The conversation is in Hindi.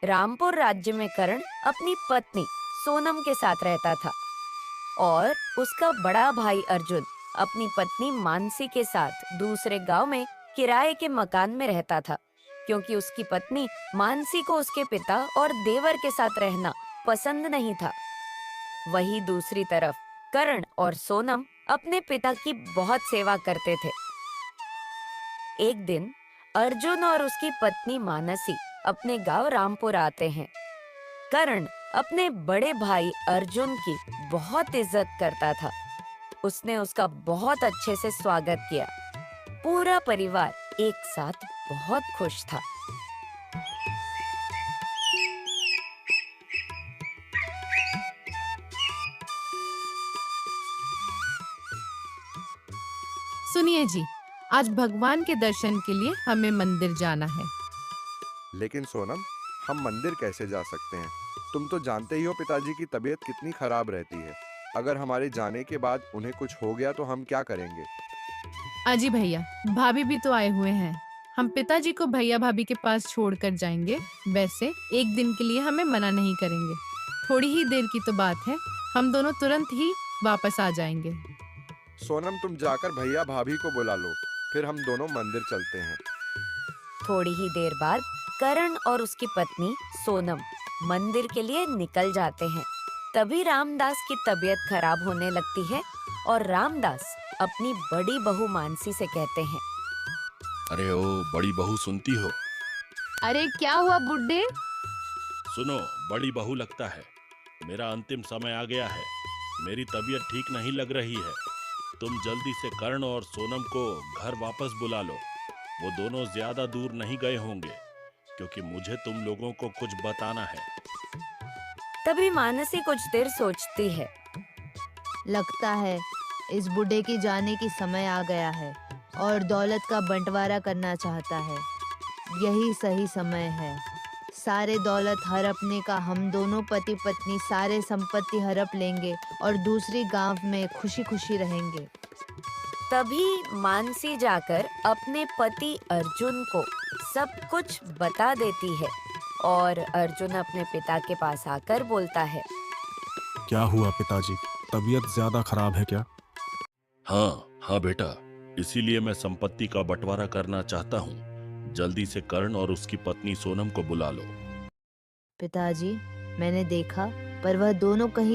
रामपुर राज्य में कर्ण अपनी पत्नी सोनम के साथ रहता था और उसका बड़ा भाई अर्जुन अपनी पत्नी मानसी के साथ दूसरे गांव में किराए के मकान में रहता था, क्योंकि उसकी पत्नी मानसी को उसके पिता और देवर के साथ रहना पसंद नहीं था। वहीं दूसरी तरफ कर्ण और सोनम अपने पिता की बहुत सेवा करते थे। एक दिन अर्जुन और उसकी पत्नी मानसी अपने गांव रामपुर आते हैं। कर्ण अपने बड़े भाई अर्जुन की बहुत इज्जत करता था। उसने उसका बहुत अच्छे से स्वागत किया। पूरा परिवार एक साथ बहुत खुश था। सुनिए जी, आज भगवान के दर्शन के लिए हमें मंदिर जाना है। लेकिन सोनम, हम मंदिर कैसे जा सकते हैं? तुम तो जानते ही हो पिताजी की तबीयत कितनी खराब रहती है। अगर हमारे जाने के बाद उन्हें कुछ हो गया तो हम क्या करेंगे? अजी भैया, भाभी भी तो आए हुए हैं। हम पिताजी को भैया भाभी के पास छोड़कर जाएंगे। वैसे एक दिन के लिए हमें मना नहीं करेंगे। थोड़ी ही देर की तो बात है, हम दोनों तुरंत ही वापस आ जाएंगे। सोनम, तुम जाकर भैया भाभी को बुला लो, फिर हम दोनों मंदिर चलते हैं। थोड़ी ही देर बाद कर्ण और उसकी पत्नी सोनम मंदिर के लिए निकल जाते हैं। तभी रामदास की तबीयत खराब होने लगती है और रामदास अपनी बड़ी बहू मानसी से कहते हैं, अरे ओ बड़ी बहू, सुनती हो? अरे क्या हुआ बुड्ढे? सुनो, बड़ी बहू, लगता है मेरा अंतिम समय आ गया है। मेरी तबीयत ठीक नहीं लग रही है। तुम जल्दी से कर्ण और सोनम को घर वापस बुला लो। वो दोनों ज्यादा दूर नहीं गए होंगे, क्योंकि मुझे तुम लोगों को कुछ बताना है। तभी मानसी कुछ देर सोचती है। लगता है इस बूढ़े की जाने की समय आ गया है और दौलत का बंटवारा करना चाहता है। यही सही समय है। सारे दौलत हड़पने का हम दोनों पति पत्नी सारे संपत्ति हड़प लेंगे और दूसरी गांव में खुशी खुशी रहेंगे। तभी मानसी जाकर अपने पति अर्जुन को सब कुछ बता देती है और अर्जुन अपने पिता के पास आकर बोलता है, क्या हुआ पिताजी? तबीयत ज्यादा खराब है क्या? हाँ बेटा, इसीलिए मैं संपत्ति का बंटवारा करना चाहता हूँ। जल्दी से कर्ण और उसकी पत्नी सोनम को बुला लो। पिताजी, मैंने देखा पर वह दोनों कहीं